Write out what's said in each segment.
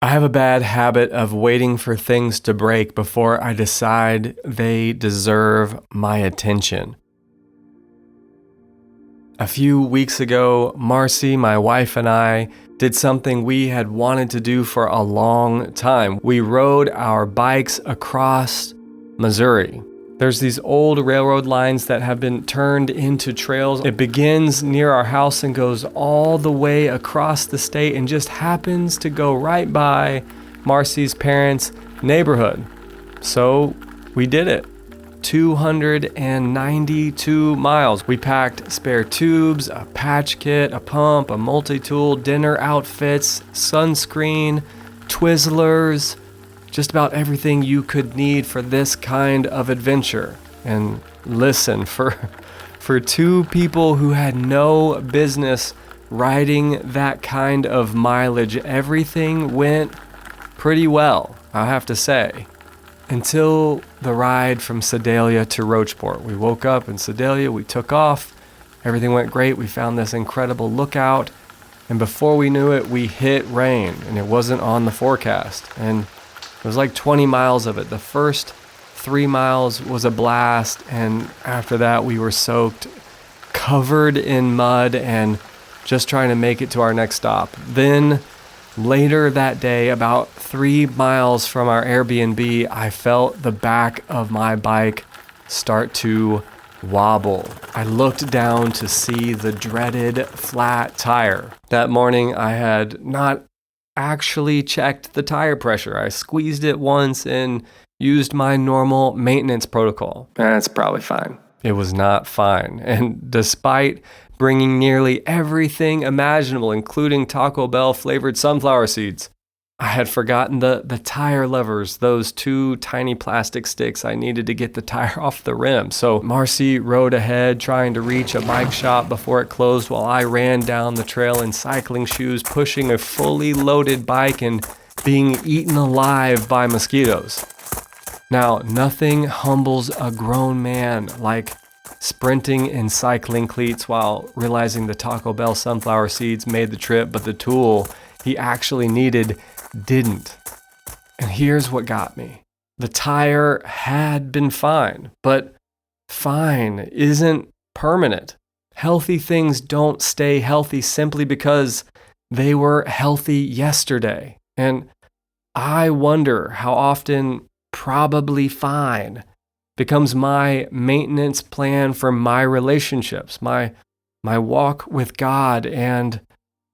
I have a bad habit of waiting for things to break before I decide they deserve my attention. A few weeks ago, Marcy, my wife, and I did something we had wanted to do for a long time. We rode our bikes across Missouri. There's these old railroad lines that have been turned into trails. It begins near our house and goes all the way across the state and just happens to go right by Marcy's parents' neighborhood. So we did it. 292 miles. We packed spare tubes, a patch kit, a pump, a multi-tool, dinner outfits, sunscreen, Twizzlers, just about everything you could need for this kind of adventure. And listen, for two people who had no business riding that kind of mileage, everything went pretty well, I have to say. Until the ride from Sedalia to Rocheport. We woke up in Sedalia, we took off, everything went great, we found this incredible lookout, and before we knew it, we hit rain, and it wasn't on the forecast. And it was like 20 miles of it. The first 3 miles was a blast, and after that we were soaked, covered in mud, and just trying to make it to our next stop. Then later that day, about 3 miles from our Airbnb, I felt the back of my bike start to wobble. I looked down to see the dreaded flat tire. That morning, I had not actually checked the tire pressure. I squeezed it once and used my normal maintenance protocol. That's probably fine. It was not fine. And despite bringing nearly everything imaginable, including Taco Bell flavored sunflower seeds, I had forgotten the tire levers, those 2 tiny plastic sticks I needed to get the tire off the rim. So Marcy rode ahead trying to reach a bike shop before it closed while I ran down the trail in cycling shoes, pushing a fully loaded bike and being eaten alive by mosquitoes. Now, nothing humbles a grown man like sprinting in cycling cleats while realizing the Taco Bell sunflower seeds made the trip, but the tool he actually needed didn't. And here's what got me. The tire had been fine, but fine isn't permanent. Healthy things don't stay healthy simply because they were healthy yesterday. And I wonder how often probably fine becomes my maintenance plan for my relationships, my walk with God and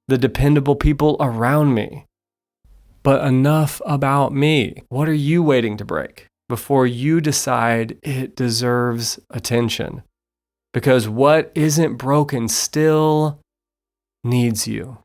the dependable people around me. But enough about me. What are you waiting to break before you decide it deserves attention? Because what isn't broken still needs you.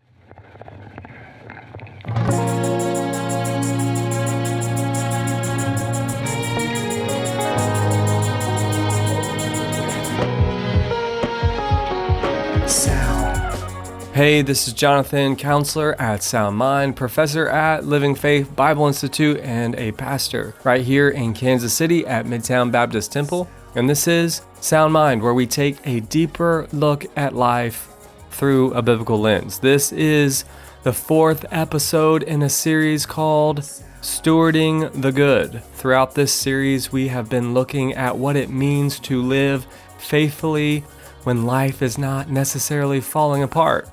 Hey, this is Jonathan, counselor at Sound Mind, professor at Living Faith Bible Institute, and a pastor right here in Kansas City at Midtown Baptist Temple. And this is Sound Mind, where we take a deeper look at life through a biblical lens. This is the 4th episode in a series called Stewarding the Good. Throughout this series, we have been looking at what it means to live faithfully when life is not necessarily falling apart.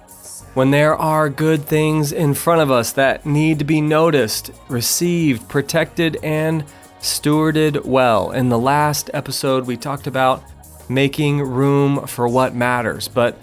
When there are good things in front of us that need to be noticed, received, protected, and stewarded well. In the last episode, we talked about making room for what matters, but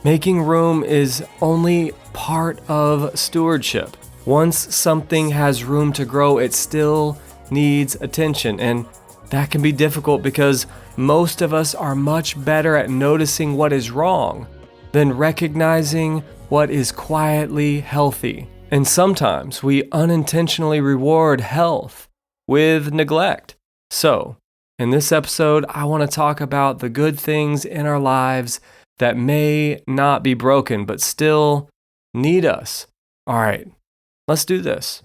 making room is only part of stewardship. Once something has room to grow, it still needs attention, and that can be difficult because most of us are much better at noticing what is wrong than recognizing what is quietly healthy. And sometimes we unintentionally reward health with neglect. So, in this episode, I want to talk about the good things in our lives that may not be broken, but still need us. All right, let's do this.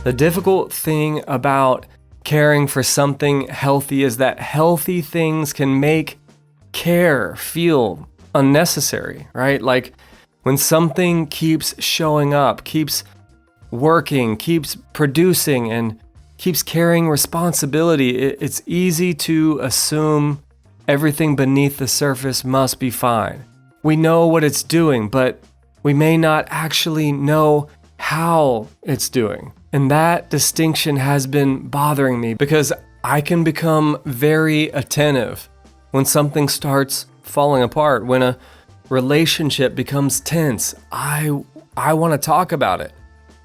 The difficult thing about caring for something healthy is that healthy things can make care feel unnecessary, right? Like when something keeps showing up, keeps working, keeps producing, and keeps carrying responsibility, it's easy to assume everything beneath the surface must be fine. We know what it's doing, but we may not actually know how it's doing. And that distinction has been bothering me because I can become very attentive when something starts falling apart, when a relationship becomes tense. I want to talk about it.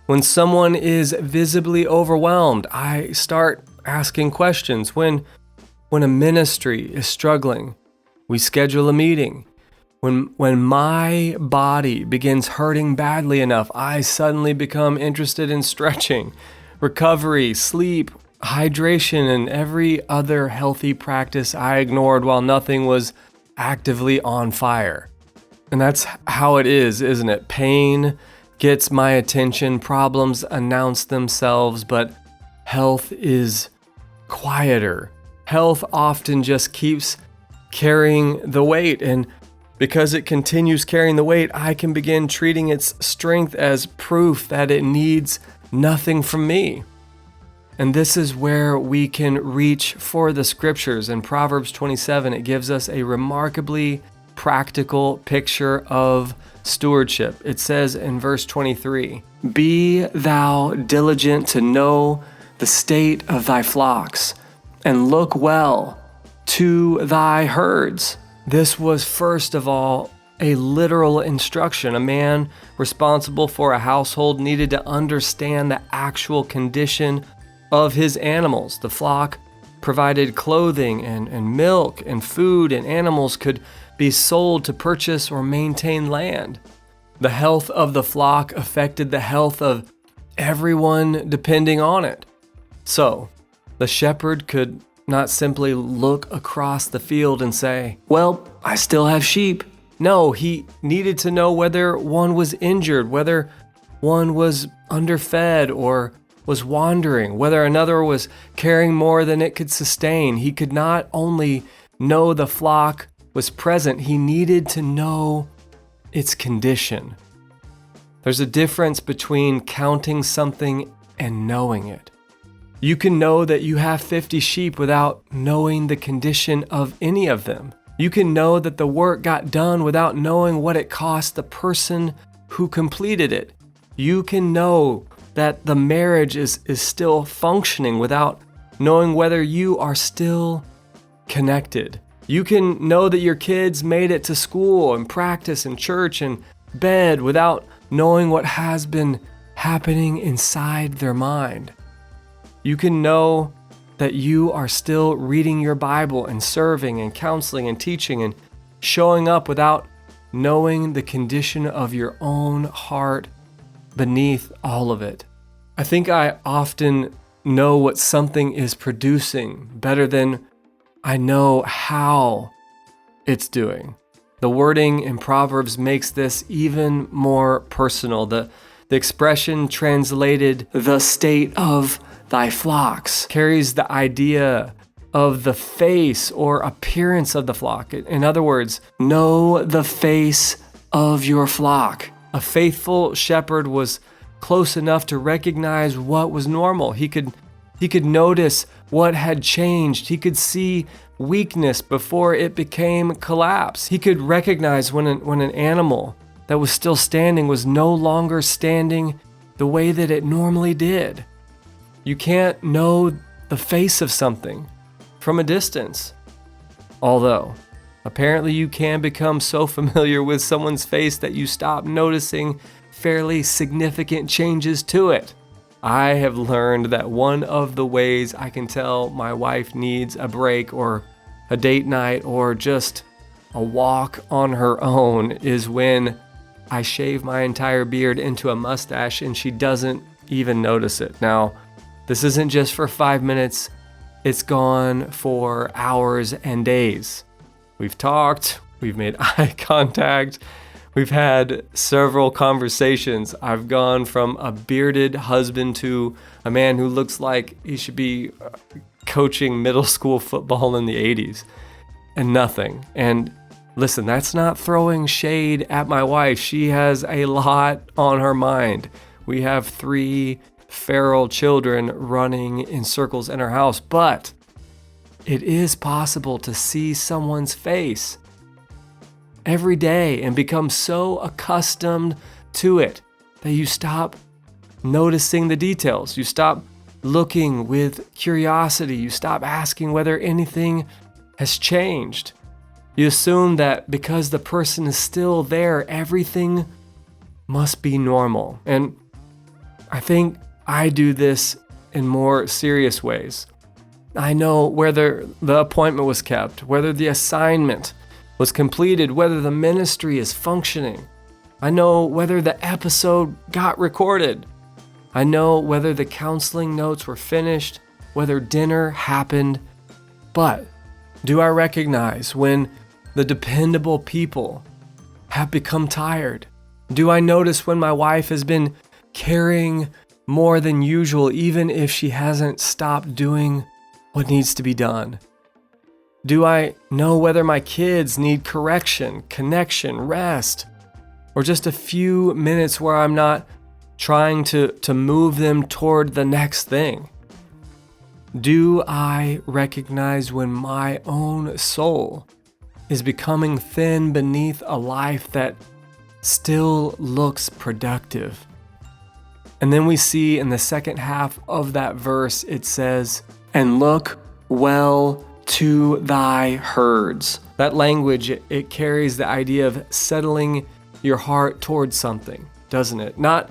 When someone is visibly overwhelmed, I start asking questions. When a ministry is struggling, we schedule a meeting. When my body begins hurting badly enough, I suddenly become interested in stretching, recovery, sleep, hydration, and every other healthy practice I ignored while nothing was actively on fire. And that's how it is, isn't it? Pain gets my attention, problems announce themselves, but health is quieter. Health often just keeps carrying the weight, and because it continues carrying the weight, I can begin treating its strength as proof that it needs nothing from me. And this is where we can reach for the scriptures. In Proverbs 27, it gives us a remarkably practical picture of stewardship. It says in verse 23, "Be thou diligent to know the state of thy flocks, and look well to thy herds." This was, first of all, a literal instruction. A man responsible for a household needed to understand the actual condition of his animals. The flock provided clothing and milk and food, and animals could be sold to purchase or maintain land. The health of the flock affected the health of everyone depending on it. So, the shepherd could not simply look across the field and say, "Well, I still have sheep." No, he needed to know whether one was injured, whether one was underfed or was wandering, whether another was carrying more than it could sustain. He could not only know the flock was present, he needed to know its condition. There's a difference between counting something and knowing it. You can know that you have 50 sheep without knowing the condition of any of them. You can know that the work got done without knowing what it cost the person who completed it. You can know that the marriage is still functioning without knowing whether you are still connected. You can know that your kids made it to school and practice and church and bed without knowing what has been happening inside their mind. You can know that you are still reading your Bible and serving and counseling and teaching and showing up without knowing the condition of your own heart beneath all of it. I think I often know what something is producing better than I know how it's doing. The wording in Proverbs makes this even more personal. The expression translated "the state of thy flocks" carries the idea of the face or appearance of the flock. In other words, know the face of your flock. A faithful shepherd was close enough to recognize what was normal. He could notice what had changed. He could see weakness before it became collapse. He could recognize when an animal that was still standing was no longer standing the way that it normally did. You can't know the face of something from a distance. Although, apparently you can become so familiar with someone's face that you stop noticing fairly significant changes to it. I have learned that one of the ways I can tell my wife needs a break or a date night or just a walk on her own is when I shave my entire beard into a mustache and she doesn't even notice it. Now, this isn't just for 5 minutes, it's gone for hours and days. We've talked, we've made eye contact, We've had several conversations. I've gone from a bearded husband to a man who looks like he should be coaching middle school football in the 80s, and nothing. And listen, that's not throwing shade at my wife. She has a lot on her mind. We have 3 feral children running in circles in our house, but it is possible to see someone's face every day and become so accustomed to it that you stop noticing the details. You stop looking with curiosity. You stop asking whether anything has changed. You assume that because the person is still there, everything must be normal. And I think I do this in more serious ways. I know whether the appointment was kept, whether the assignment was completed, whether the ministry is functioning. I know whether the episode got recorded. I know whether the counseling notes were finished, whether dinner happened. But do I recognize when the dependable people have become tired? Do I notice when my wife has been carrying more than usual, even if she hasn't stopped doing what needs to be done? Do I know whether my kids need correction, connection, rest, or just a few minutes where I'm not trying to move them toward the next thing? Do I recognize when my own soul is becoming thin beneath a life that still looks productive? And then we see in the second half of that verse, it says, "And look well to thy herds." That language, it carries the idea of settling your heart towards something, doesn't it? Not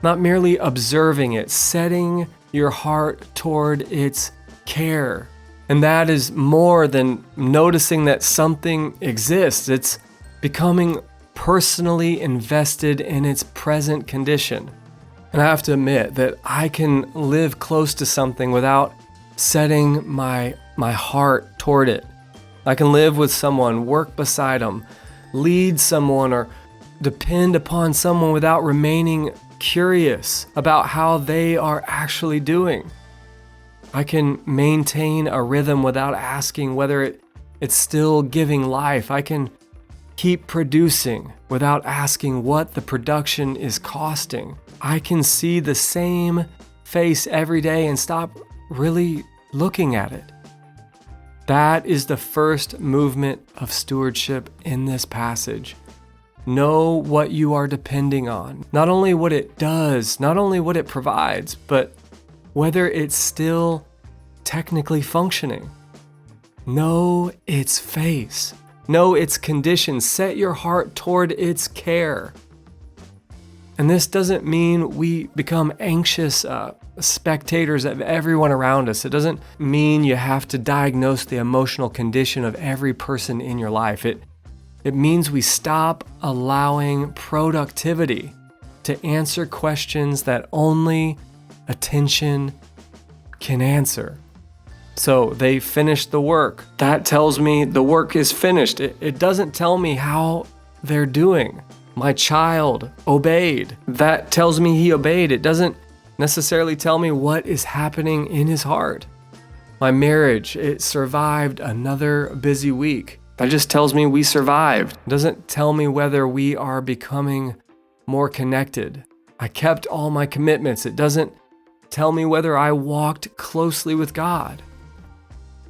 merely observing it, setting your heart toward its care. And that is more than noticing that something exists. It's becoming personally invested in its present condition. And I have to admit that I can live close to something without setting my heart toward it. I can live with someone, work beside them, lead someone, or depend upon someone without remaining curious about how they are actually doing. I can maintain a rhythm without asking whether it's still giving life. I can keep producing without asking what the production is costing. I can see the same face every day and stop really looking at it. That is the first movement of stewardship in this passage. Know what you are depending on. Not only what it does, not only what it provides, but whether it's still technically functioning. Know its face. Know its condition. Set your heart toward its care. And this doesn't mean we become anxious spectators of everyone around us. It doesn't mean you have to diagnose the emotional condition of every person in your life. It means we stop allowing productivity to answer questions that only attention can answer. So they finished the work. That tells me the work is finished. It doesn't tell me how they're doing. My child obeyed. That tells me he obeyed. It doesn't necessarily tell me what is happening in his heart. My marriage, it survived another busy week. That just tells me we survived. It doesn't tell me whether we are becoming more connected. I kept all my commitments. It doesn't tell me whether I walked closely with God.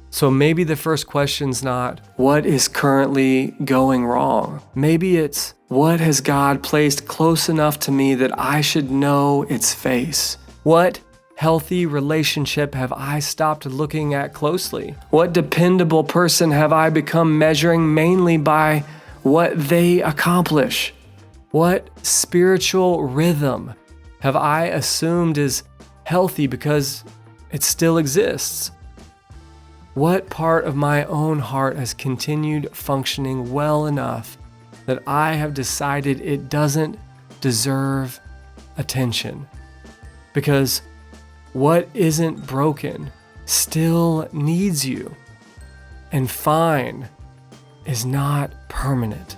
So maybe the first question's not, what is currently going wrong? Maybe it's, what has God placed close enough to me that I should know its face? What healthy relationship have I stopped looking at closely? What dependable person have I become measuring mainly by what they accomplish? What spiritual rhythm have I assumed is healthy because it still exists? What part of my own heart has continued functioning well enough that I have decided it doesn't deserve attention? Because what isn't broken still needs you, and fine is not permanent.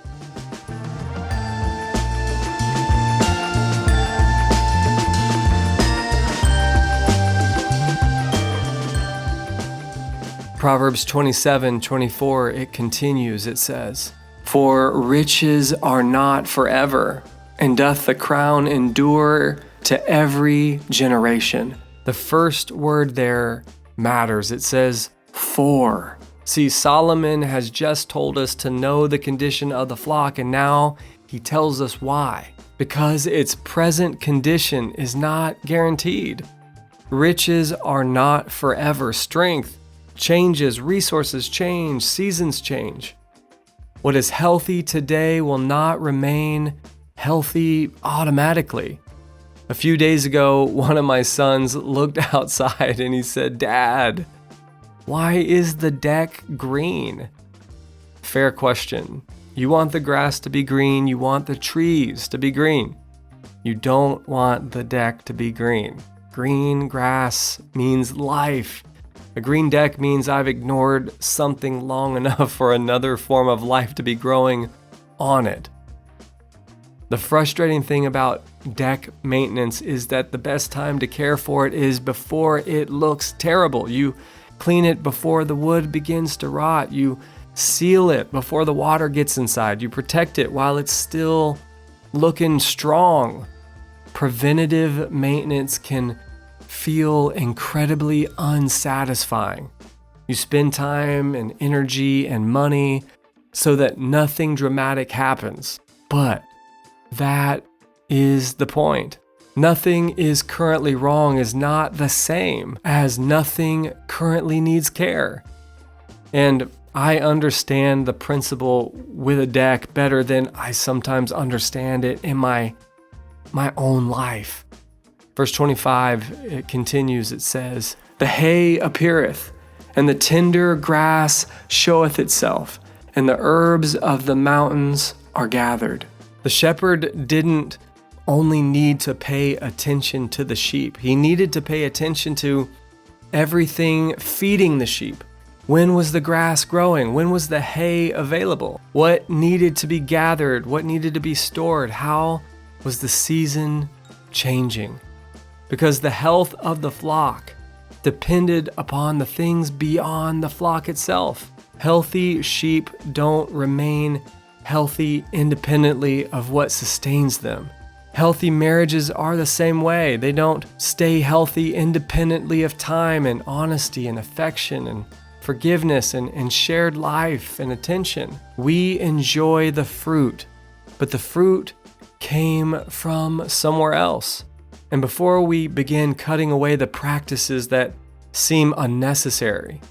Proverbs 27:24, it continues, it says, "For riches are not forever, and doth the crown endure to every generation." The first word there matters. It says, "for." See, Solomon has just told us to know the condition of the flock, and now he tells us why. Because its present condition is not guaranteed. Riches are not forever. Strength changes, resources change, seasons change. What is healthy today will not remain healthy automatically. A few days ago, one of my sons looked outside and he said, "Dad, why is the deck green?" Fair question. You want the grass to be green, you want the trees to be green. You don't want the deck to be green. Green grass means life. A green deck means I've ignored something long enough for another form of life to be growing on it. The frustrating thing about deck maintenance is that the best time to care for it is before it looks terrible. You clean it before the wood begins to rot. You seal it before the water gets inside. You protect it while it's still looking strong. Preventative maintenance can feel incredibly unsatisfying. You spend time and energy and money so that nothing dramatic happens. But that is the point. Nothing is currently wrong is not the same as nothing currently needs care. And I understand the principle with a deck better than I sometimes understand it in my own life. Verse 25, it continues, it says, "The hay appeareth, and the tender grass showeth itself, and the herbs of the mountains are gathered." The shepherd didn't only need to pay attention to the sheep. He needed to pay attention to everything feeding the sheep. When was the grass growing? When was the hay available? What needed to be gathered? What needed to be stored? How was the season changing? Because the health of the flock depended upon the things beyond the flock itself. Healthy sheep don't remain healthy independently of what sustains them. Healthy marriages are the same way. They don't stay healthy independently of time and honesty and affection and forgiveness and shared life and attention. We enjoy the fruit, but the fruit came from somewhere else. And before we begin cutting away the practices that seem unnecessary,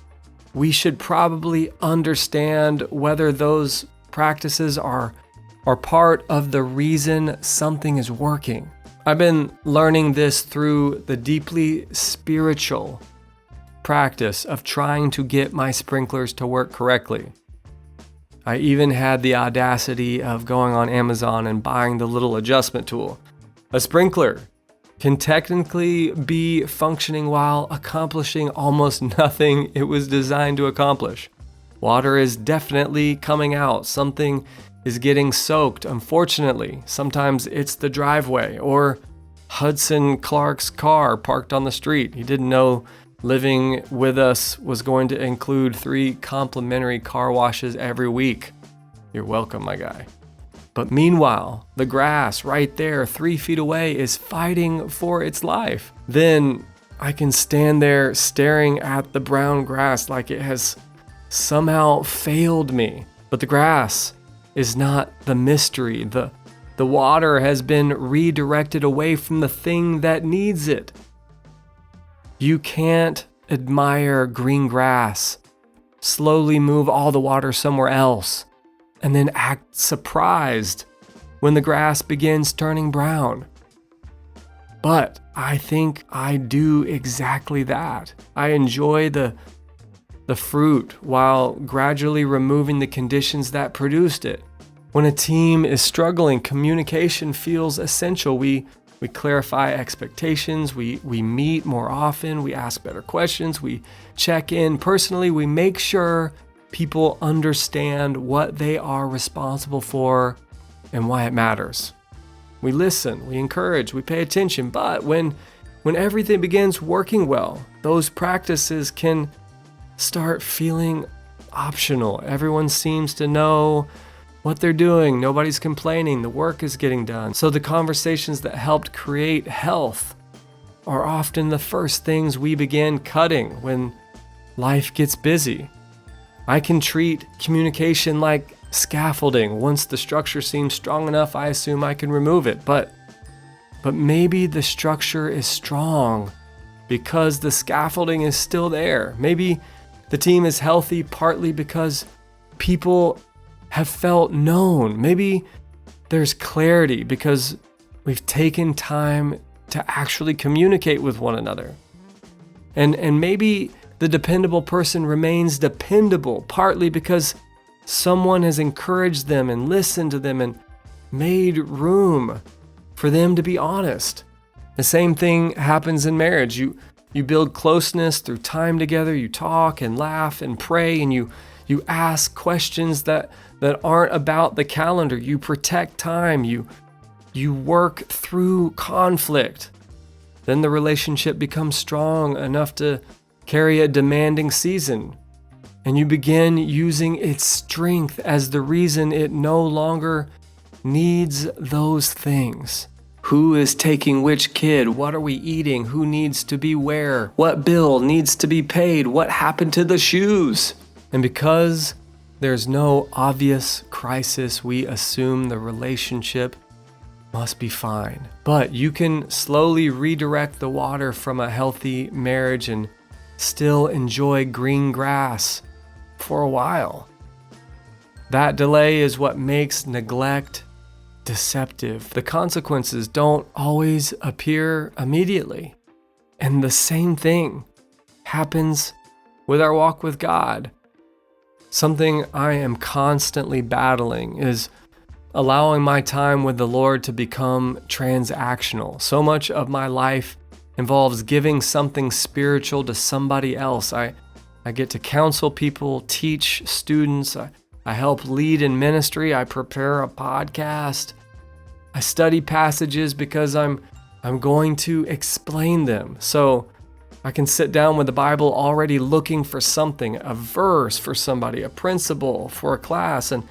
we should probably understand whether those practices are part of the reason something is working. I've been learning this through the deeply spiritual practice of trying to get my sprinklers to work correctly. I even had the audacity of going on Amazon and buying the little adjustment tool. A sprinkler can technically be functioning while accomplishing almost nothing it was designed to accomplish. Water is definitely coming out. Something is getting soaked. Unfortunately, sometimes it's the driveway or Hudson Clark's car parked on the street. He didn't know living with us was going to include 3 complimentary car washes every week. You're welcome, my guy. But meanwhile, the grass right there 3 feet away is fighting for its life. Then I can stand there staring at the brown grass like it has somehow failed me. But the grass is not the mystery. The water has been redirected away from the thing that needs it. You can't admire green grass, slowly move all the water somewhere else, and then act surprised when the grass begins turning brown. But I think I do exactly that. I enjoy the fruit while gradually removing the conditions that produced it. When a team is struggling, communication feels essential. We clarify expectations, we meet more often, we ask better questions, we check in personally, we make sure people understand what they are responsible for and why it matters. We listen, we encourage, we pay attention, but when everything begins working well, those practices can start feeling optional. Everyone seems to know what they're doing. Nobody's complaining. The work is getting done. So the conversations that helped create health are often the first things we begin cutting when life gets busy. I can treat communication like scaffolding. Once the structure seems strong enough, I assume I can remove it. But maybe the structure is strong because the scaffolding is still there. Maybe the team is healthy partly because people have felt known. Maybe there's clarity because we've taken time to actually communicate with one another. And maybe the dependable person remains dependable partly because someone has encouraged them and listened to them and made room for them to be honest. The same thing happens in marriage. You build closeness through time together. You talk and laugh and pray, and you ask questions that aren't about the calendar. You protect time. You work through conflict. Then the relationship becomes strong enough to carry a demanding season, and you begin using its strength as the reason it no longer needs those things. Who is taking which kid? What are we eating? Who needs to be where? What bill needs to be paid? What happened to the shoes? And because there's no obvious crisis, we assume the relationship must be fine. But you can slowly redirect the water from a healthy marriage and still enjoy green grass for a while. That delay is what makes neglect deceptive. The consequences don't always appear immediately. And the same thing happens with our walk with God. Something I am constantly battling is allowing my time with the Lord to become transactional. So much of my life involves giving something spiritual to somebody else. I get to counsel people, teach students, I help lead in ministry, I prepare a podcast, I study passages because I'm going to explain them. So I can sit down with the Bible already looking for something, a verse for somebody, a principle for a class, and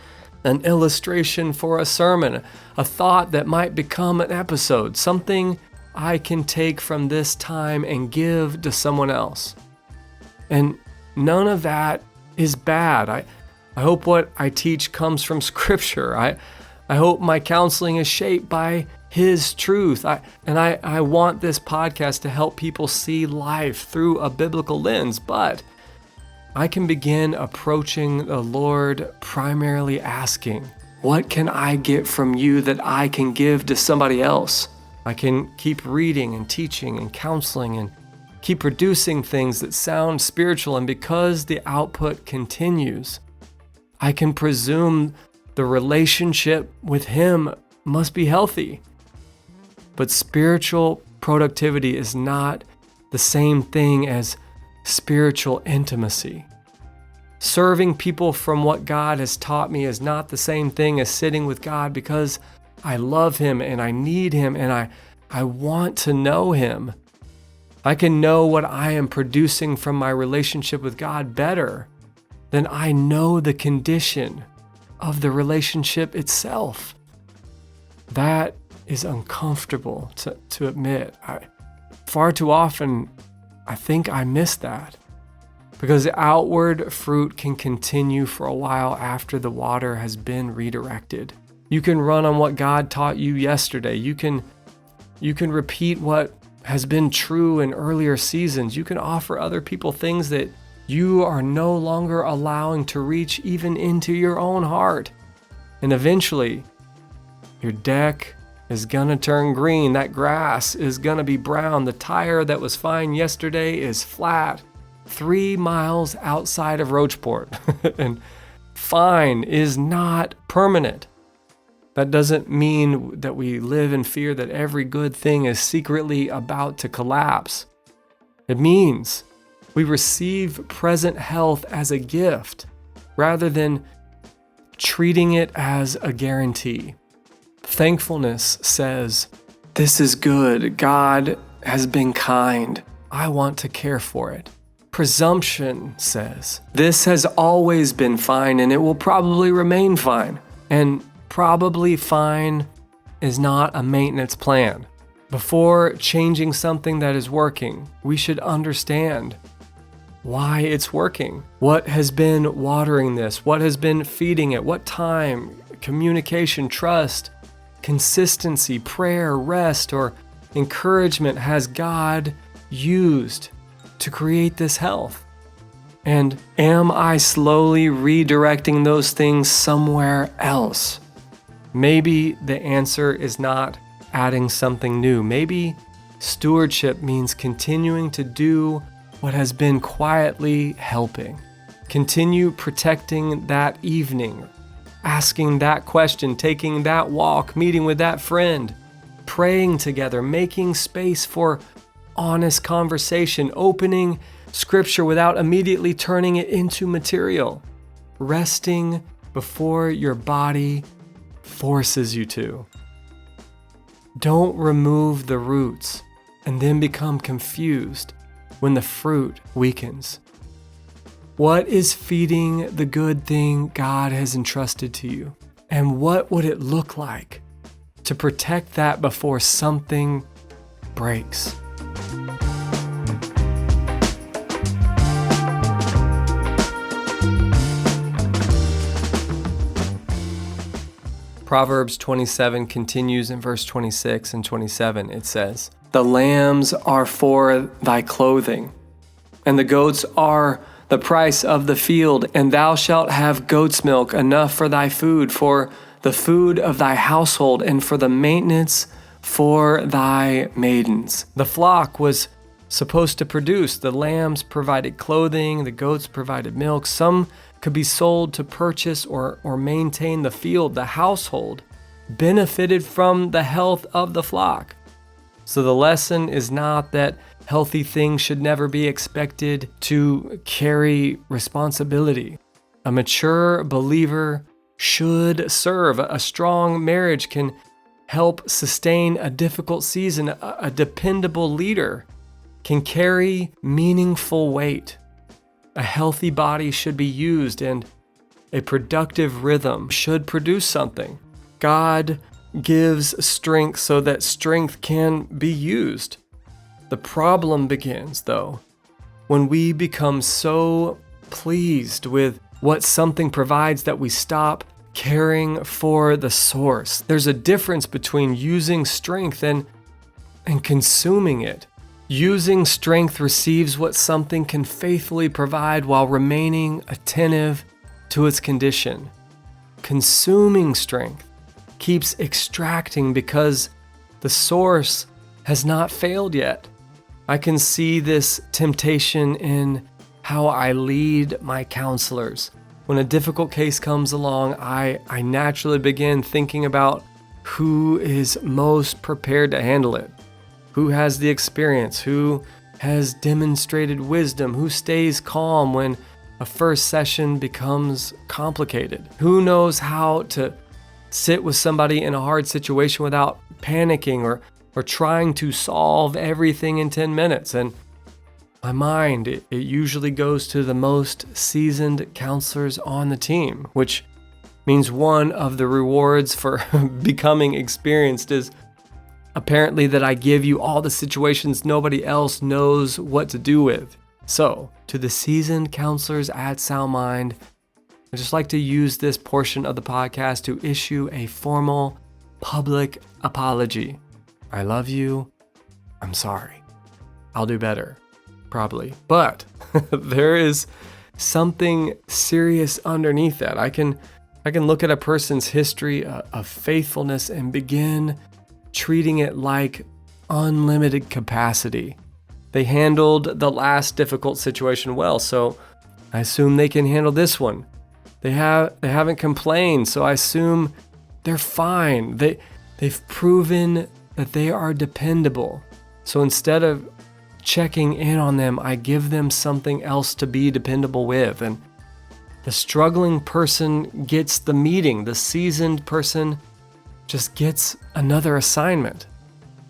an illustration for a sermon, a thought that might become an episode, something I can take from this time and give to someone else. And none of that is bad. I hope what I teach comes from Scripture. I hope my counseling is shaped by His truth. I want this podcast to help people see life through a biblical lens, but I can begin approaching the Lord primarily asking, what can I get from you that I can give to somebody else? I can keep reading and teaching and counseling and keep producing things that sound spiritual, and because the output continues, I can presume the relationship with Him must be healthy. But spiritual productivity is not the same thing as spiritual intimacy. Serving people from what God has taught me is not the same thing as sitting with God because I love Him and I need Him and I want to know Him. I can know what I am producing from my relationship with God better than I know the condition of the relationship itself. That is uncomfortable to admit. Far too often, I think I miss that because outward fruit can continue for a while after the water has been redirected. You can run on what God taught you yesterday. You can repeat what has been true in earlier seasons. You can offer other people things that you are no longer allowing to reach even into your own heart. And eventually, your deck is gonna turn green. That grass is gonna be brown. The tire that was fine yesterday is flat 3 miles outside of Roachport. And fine is not permanent. That doesn't mean that we live in fear that every good thing is secretly about to collapse. It means we receive present health as a gift rather than treating it as a guarantee. Thankfulness says, "This is good. God has been kind. I want to care for it." presumption says, this has always been fine and it will probably remain fine. And probably fine is not a maintenance plan. Before changing something that is working, we should understand why it's working. What has been watering this? What has been feeding it? What time, communication, trust, consistency, prayer, rest, or encouragement has God used to create this health? And am I slowly redirecting those things somewhere else? Maybe the answer is not adding something new. Maybe stewardship means continuing to do what has been quietly helping. Continue protecting that evening, asking that question, taking that walk, meeting with that friend, praying together, making space for honest conversation, opening scripture without immediately turning it into material, resting before your body forces you to. Don't remove the roots and then become confused when the fruit weakens. What is feeding the good thing God has entrusted to you? And what would it look like to protect that before something breaks? Proverbs 27 continues in verse 26 and 27. It says, "The lambs are for thy clothing, and the goats are the price of the field, and thou shalt have goat's milk enough for thy food, for the food of thy household, and for the maintenance for thy maidens." The flock was supposed to produce. The lambs provided clothing, the goats provided milk. Some could be sold to purchase or maintain the field. The household benefited from the health of the flock. So the lesson is not that healthy things should never be expected to carry responsibility. A mature believer should serve. A strong marriage can help sustain a difficult season. A dependable leader can carry meaningful weight. A healthy body should be used, and a productive rhythm should produce something. God gives strength so that strength can be used. The problem begins, though, when we become so pleased with what something provides that we stop caring for the source. There's a difference between using strength and consuming it. Using strength receives what something can faithfully provide while remaining attentive to its condition. Consuming strength keeps extracting because the source has not failed yet. I can see this temptation in how I lead my counselors. When a difficult case comes along, I naturally begin thinking about who is most prepared to handle it. Who has the experience? Who has demonstrated wisdom? Who stays calm when a first session becomes complicated? Who knows how to sit with somebody in a hard situation without panicking or trying to solve everything in 10 minutes? And my mind, it usually goes to the most seasoned counselors on the team, which means one of the rewards for becoming experienced is apparently that I give you all the situations nobody else knows what to do with. So, to the seasoned counselors at Sound Mind, I'd just like to use this portion of the podcast to issue a formal public apology. I love you. I'm sorry. I'll do better, probably. But there is something serious underneath that. I can look at a person's history of faithfulness and begin treating it like unlimited capacity. They handled the last difficult situation well, so I assume they can handle this one. They haven't complained, so I assume they're fine. They've proven that they are dependable. So instead of checking in on them, I give them something else to be dependable with. And the struggling person gets the meeting. The seasoned person just gets another assignment.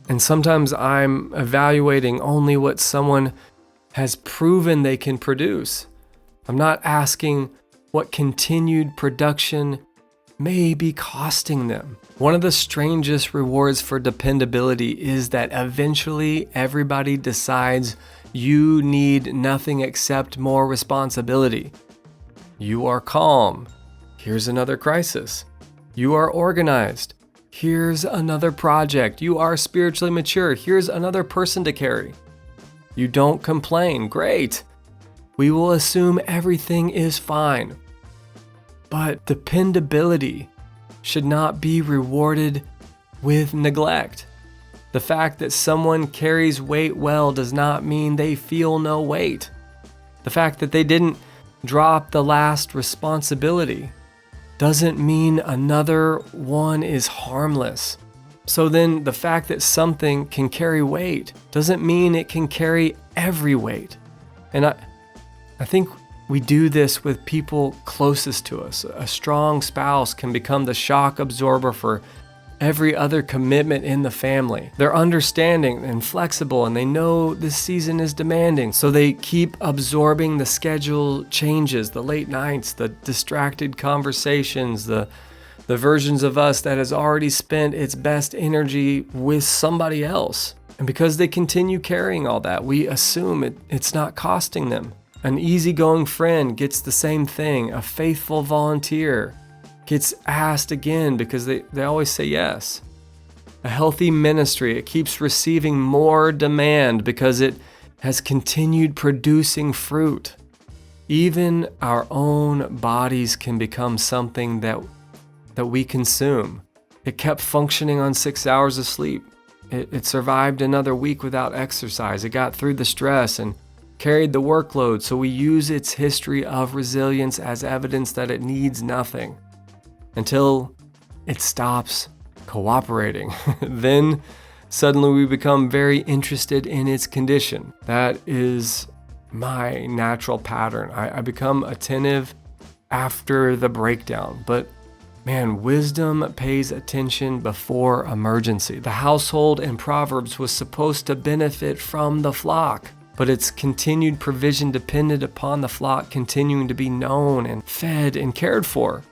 And sometimes I'm evaluating only what someone has proven they can produce. I'm not asking what continued production may be costing them. One of the strangest rewards for dependability is that eventually everybody decides you need nothing except more responsibility. You are calm. Here's another crisis. You are organized. Here's another project. You are spiritually mature. Here's another person to carry. You don't complain. Great. We will assume everything is fine. But dependability should not be rewarded with neglect. The fact that someone carries weight well does not mean they feel no weight. The fact that they didn't drop the last responsibility doesn't mean another one is harmless. So then the fact that something can carry weight doesn't mean it can carry every weight. And I think we do this with people closest to us. A strong spouse can become the shock absorber for every other commitment in the family. They're understanding and flexible, and they know this season is demanding. So they keep absorbing the schedule changes, the late nights, the distracted conversations, the versions of us that has already spent its best energy with somebody else. And because they continue carrying all that, we assume it's not costing them. An easygoing friend gets the same thing. A faithful volunteer gets asked again because they always say yes. A healthy ministry, it keeps receiving more demand because it has continued producing fruit. Even our own bodies can become something that we consume. It kept functioning on 6 hours of sleep. It survived another week without exercise. It got through the stress and carried the workload, so we use its history of resilience as evidence that it needs nothing until it stops cooperating. Then suddenly we become very interested in its condition. That is my natural pattern. I become attentive after the breakdown, but man, wisdom pays attention before emergency. The household in Proverbs was supposed to benefit from the flock, but its continued provision depended upon the flock continuing to be known and fed and cared for.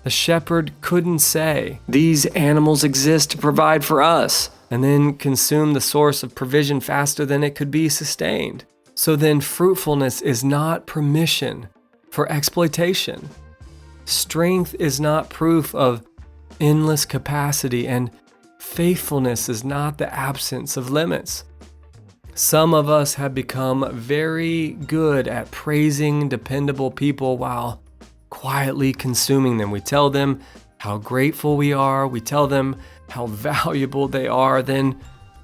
The shepherd couldn't say, "These animals exist to provide for us," and then consume the source of provision faster than it could be sustained. So then fruitfulness is not permission for exploitation. Strength is not proof of endless capacity, and faithfulness is not the absence of limits. Some of us have become very good at praising dependable people while quietly consuming them. We tell them how grateful we are. We tell them how valuable they are. Then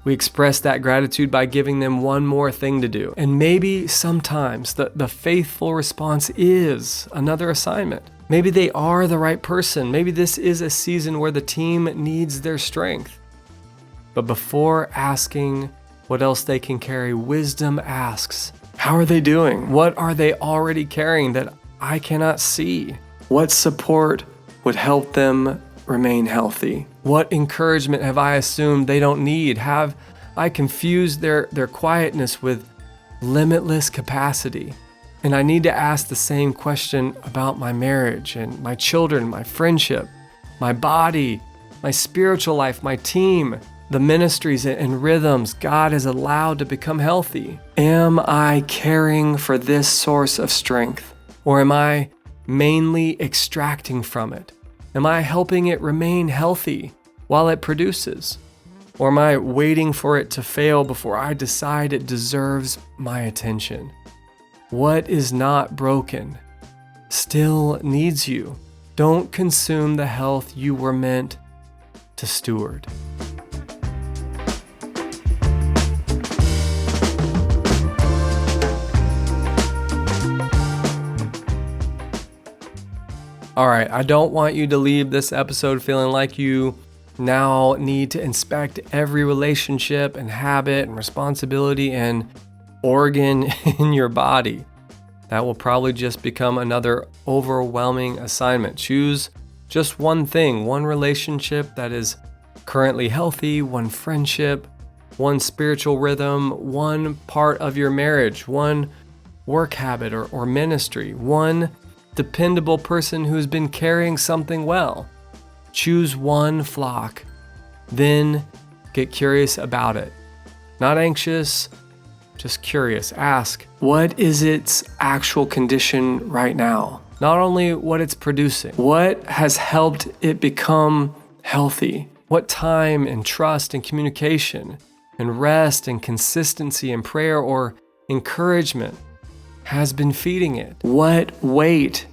we express that gratitude by giving them one more thing to do. And maybe sometimes the faithful response is another assignment. Maybe they are the right person. Maybe this is a season where the team needs their strength. But before asking what else they can carry, wisdom asks, how are they doing? What are they already carrying that I cannot see? What support would help them remain healthy? What encouragement have I assumed they don't need? Have I confused their quietness with limitless capacity? And I need to ask the same question about my marriage and my children, my friendship, my body, my spiritual life, my team, the ministries and rhythms God has allowed to become healthy. Am I caring for this source of strength, or am I mainly extracting from it? Am I helping it remain healthy while it produces? Or am I waiting for it to fail before I decide it deserves my attention? What is not broken still needs you. Don't consume the health you were meant to steward. All right, I don't want you to leave this episode feeling like you now need to inspect every relationship and habit and responsibility and organ in your body. That will probably just become another overwhelming assignment. Choose just one thing, one relationship that is currently healthy, one friendship, one spiritual rhythm, one part of your marriage, one work habit or ministry, one dependable person who's been carrying something well. Choose one flock, then get curious about it. Not anxious, just curious. Ask, what is its actual condition right now? Not only what it's producing, what has helped it become healthy? What time and trust and communication and rest and consistency and prayer or encouragement has been feeding it? What weight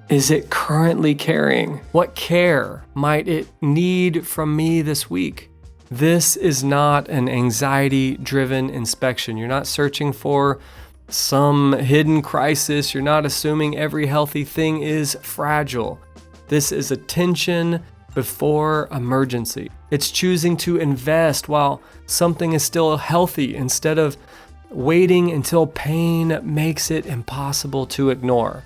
is it currently carrying? What care might it need from me this week? This is not an anxiety-driven inspection. You're not searching for some hidden crisis. You're not assuming every healthy thing is fragile. This is attention before emergency. It's choosing to invest while something is still healthy instead of waiting until pain makes it impossible to ignore.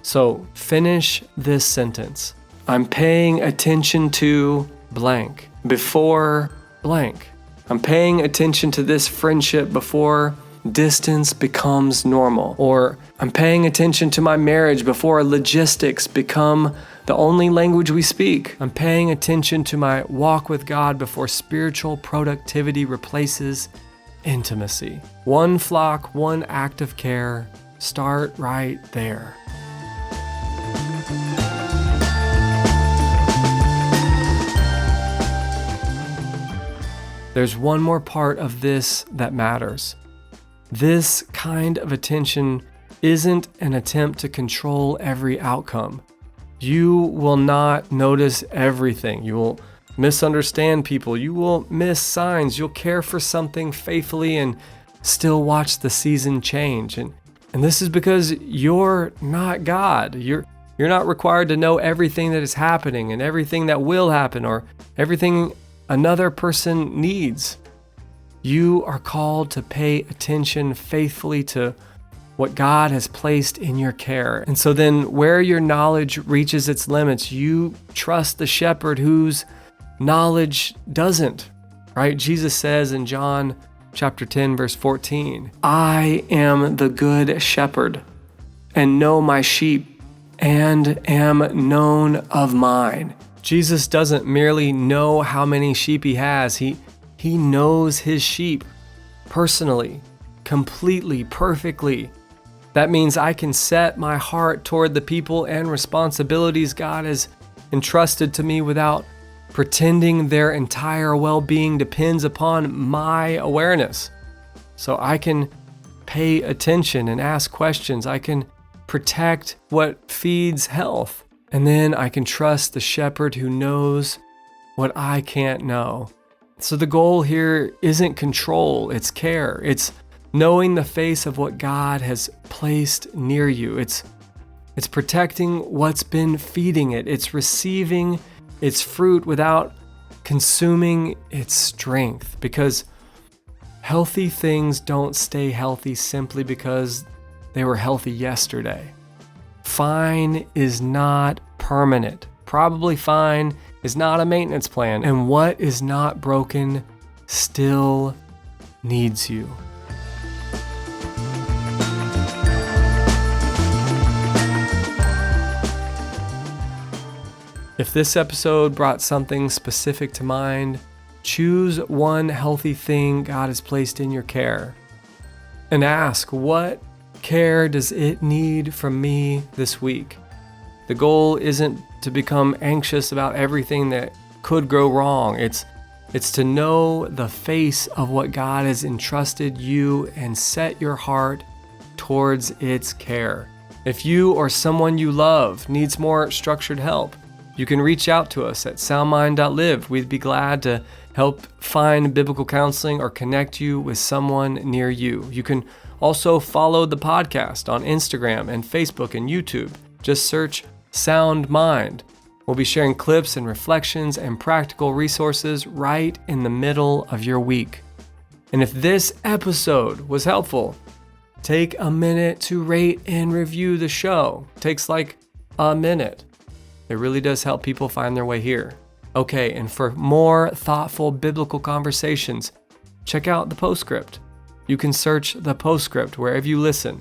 So finish this sentence. I'm paying attention to blank before blank. I'm paying attention to this friendship before distance becomes normal. Or I'm paying attention to my marriage before logistics become the only language we speak. I'm paying attention to my walk with God before spiritual productivity replaces intimacy. One flock, one act of care. Start right there. There's one more part of this that matters. This kind of attention isn't an attempt to control every outcome. You will not notice everything. You will misunderstand people. You will miss signs. You'll care for something faithfully and still watch the season change. And this is because you're not God. You're not required to know everything that is happening and everything that will happen or everything another person needs. You are called to pay attention faithfully to what God has placed in your care. And so then where your knowledge reaches its limits, you trust the shepherd whose knowledge doesn't, right? Jesus says in John chapter 10, verse 14, I am the good shepherd and know my sheep and am known of mine. Jesus doesn't merely know how many sheep he has. He knows his sheep personally, completely, perfectly. That means I can set my heart toward the people and responsibilities God has entrusted to me without pretending their entire well-being depends upon my awareness. So I can pay attention and ask questions. I can protect what feeds health. And then I can trust the shepherd who knows what I can't know. So the goal here isn't control, it's care. It's knowing the face of what God has placed near you. It's protecting what's been feeding it. It's receiving its fruit without consuming its strength. Because healthy things don't stay healthy simply because they were healthy yesterday. Fine is not permanent. Probably fine is not a maintenance plan. And what is not broken still needs you. If this episode brought something specific to mind, choose one healthy thing God has placed in your care and ask, what care does it need from me this week? The goal isn't to become anxious about everything that could go wrong. It's to know the face of what God has entrusted you and set your heart towards its care. If you or someone you love needs more structured help, you can reach out to us at soundmind.live. We'd be glad to help find biblical counseling or connect you with someone near you. You can also follow the podcast on Instagram and Facebook and YouTube. Just search Sound Mind. We'll be sharing clips and reflections and practical resources right in the middle of your week. And if this episode was helpful, take a minute to rate and review the show. It takes like a minute. It really does help people find their way here. Okay, and for more thoughtful biblical conversations, check out the postscript. You can search the postscript wherever you listen.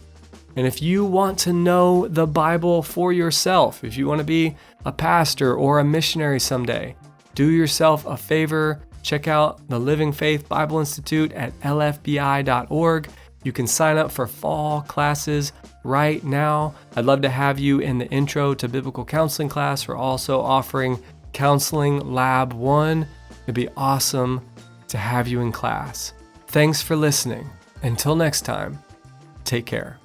And if you want to know the Bible for yourself, if you want to be a pastor or a missionary someday, do yourself a favor. Check out the Living Faith Bible Institute at lfbi.org. You can sign up for fall classes right now. I'd love to have you in the Intro to Biblical Counseling class. We're also offering Counseling Lab 1. It'd be awesome to have you in class. Thanks for listening. Until next time, take care.